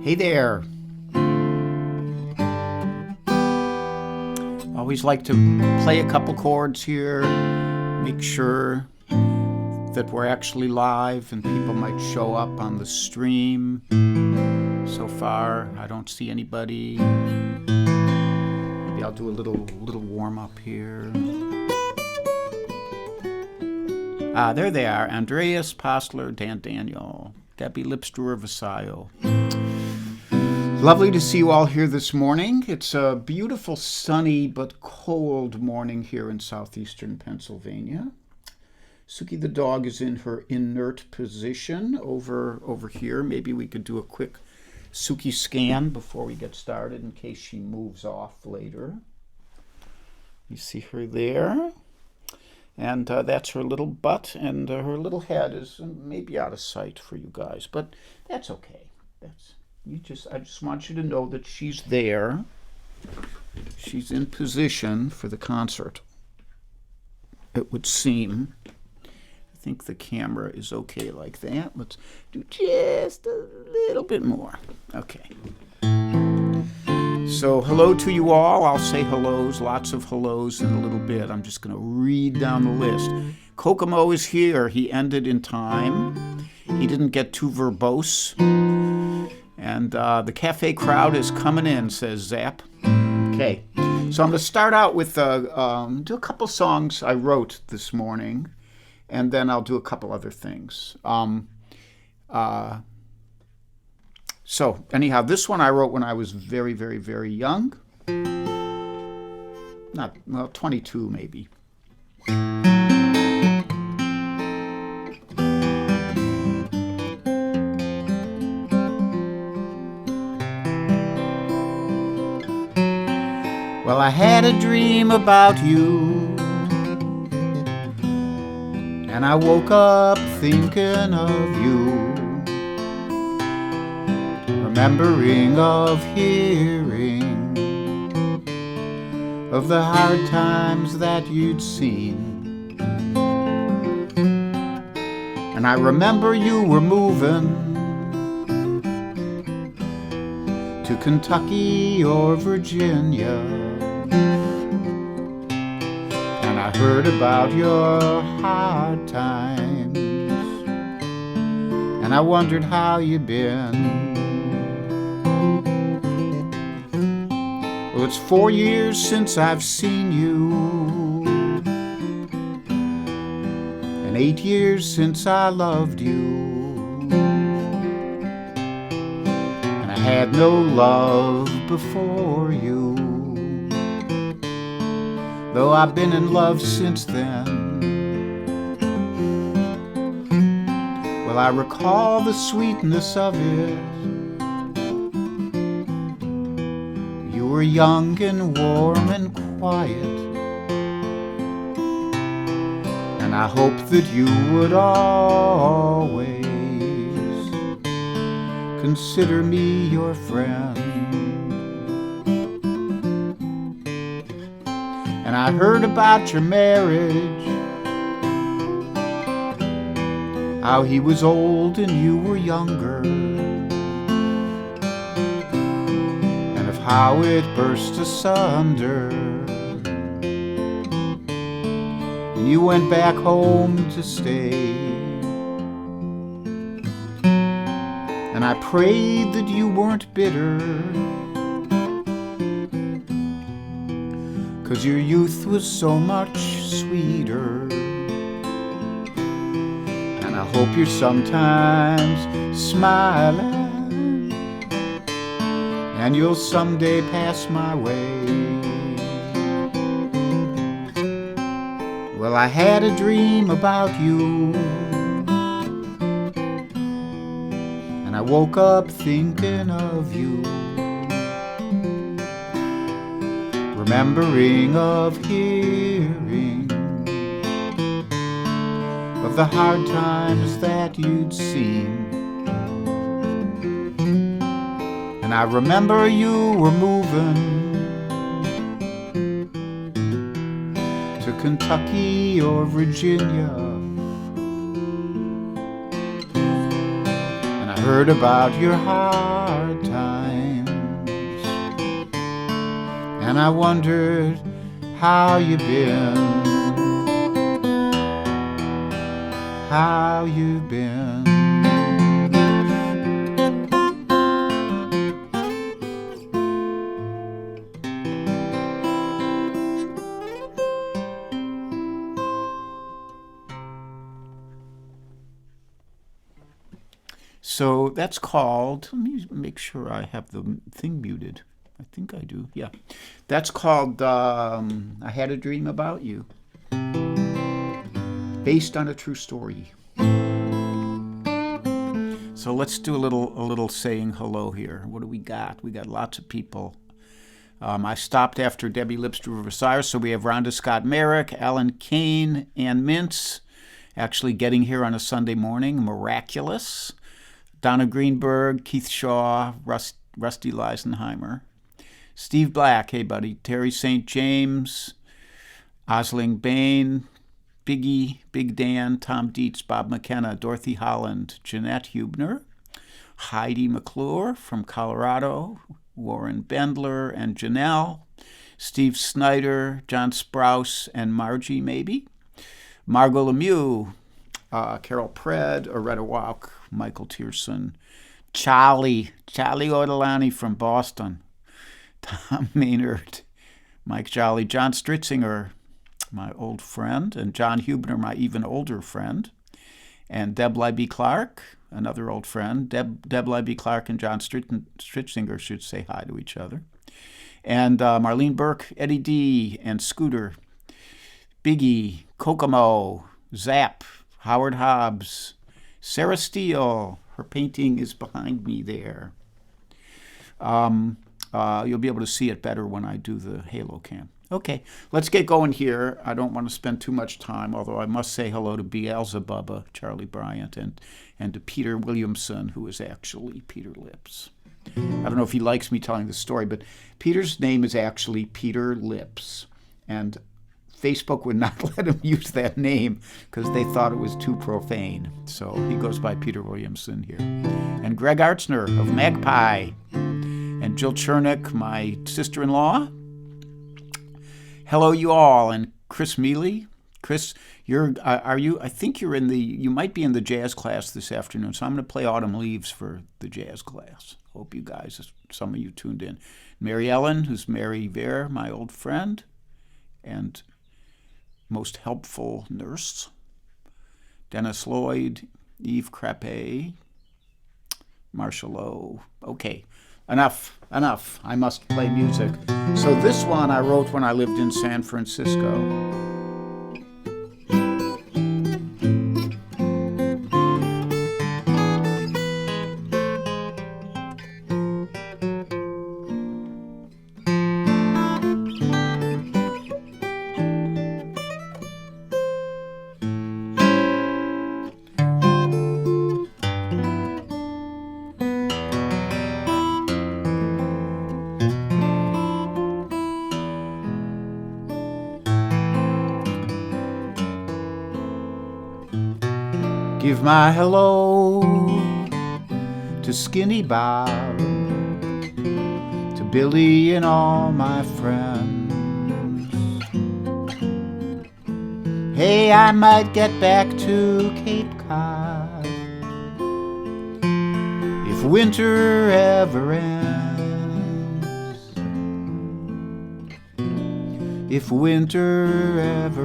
Hey there. Always like to play a couple chords here, make sure that we're actually live and people might show up on the stream. So far, I don't see anybody. Maybe I'll do a little warm up here. There they are. Andreas Postler, Dan Daniel, Debbie Lipstruer Vasayo. Lovely to see you all here this morning. It's a beautiful, sunny, but cold morning here in southeastern Pennsylvania. Suki the dog is in her inert position over here. Maybe we could do a quick Suki scan before we get started in case she moves off later. You see her there. And that's her little butt, and her little head is maybe out of sight for you guys, but that's okay. I just want you to know that she's there. She's in position for the concert, it would seem. I think the camera is okay like that. Let's do just a little bit more. Okay. So hello to you all. I'll say hellos, lots of hellos in a little bit. I'm just going to read down the list. Kokomo is here. He ended in time. He didn't get too verbose. And the cafe crowd is coming in, says Zap. Okay. So I'm going to start out with do a couple songs I wrote this morning, and then I'll do a couple other things. So anyhow, this one I wrote when I was very, very, very young. 22 maybe. Well, I had a dream about you, and I woke up thinking of you. Remembering of hearing of the hard times that you'd seen. And I remember you were moving to Kentucky or Virginia. And I heard about your hard times, and I wondered how you'd been. Well, it's 4 years since I've seen you, and 8 years since I loved you. And I had no love before you, though I've been in love since then. Well, I recall the sweetness of it. You were young and warm and quiet, and I hope that you would always consider me your friend. And I heard about your marriage, how he was old and you were younger, how it burst asunder, and you went back home to stay. And I prayed that you weren't bitter, 'cause your youth was so much sweeter. And I hope you're sometimes smiling, and you'll someday pass my way. Well, I had a dream about you, and I woke up thinking of you. Remembering of hearing of the hard times that you'd seen. And I remember you were moving to Kentucky or Virginia. And I heard about your hard times, and I wondered how you been, how you been. So that's called, let me make sure I have the thing muted. I think I do, yeah. That's called I Had a Dream About You, based on a true story. So let's do a little saying hello here. What do we got? We got lots of people. I stopped after Debbie Lipster of Osiris, so we have Rhonda Scott Merrick, Alan Kane, Ann Mintz, actually getting here on a Sunday morning, miraculous. Donna Greenberg, Keith Shaw, Rusty Leisenheimer, Steve Black, hey buddy, Terry St. James, Osling Bain, Biggie, Big Dan, Tom Dietz, Bob McKenna, Dorothy Holland, Jeanette Hubner, Heidi McClure from Colorado, Warren Bendler and Janelle, Steve Snyder, John Sprouse, and Margie maybe, Margot Lemieux, Carol Pred, Aretta Walk, Michael Tierson, Charlie Ortolani from Boston, Tom Maynard, Mike Jolly, John Stritzinger, my old friend, and John Hubner, my even older friend, and Deb Libby Clark, another old friend. Deb Libby Clark and John Stritzinger should say hi to each other. And Marlene Burke, Eddie D, and Scooter, Biggie, Kokomo, Zap, Howard Hobbs, Sarah Steele, her painting is behind me there. You'll be able to see it better when I do the halo cam. Okay, let's get going here. I don't want to spend too much time, although I must say hello to Beelzebubba, Charlie Bryant, and to Peter Williamson, who is actually Peter Lips. I don't know if he likes me telling the story, but Peter's name is actually Peter Lips, and Facebook would not let him use that name because they thought it was too profane. So he goes by Peter Williamson here. And Greg Artzner of Magpie. And Jill Chernick, my sister-in-law. Hello, you all. And Chris Mealy. Chris, I think you might be in the jazz class this afternoon. So I'm going to play Autumn Leaves for the jazz class. Hope you guys, some of you tuned in. Mary Ellen, who's Mary Vare, my old friend. And most helpful nurse, Dennis Lloyd, Eve Crappe, Marcia Lowe. Okay, enough. I must play music. So this one I wrote when I lived in San Francisco. Give my hello to Skinny Bob, to Billy and all my friends. Hey, I might get back to Cape Cod if winter ever ends. If winter ever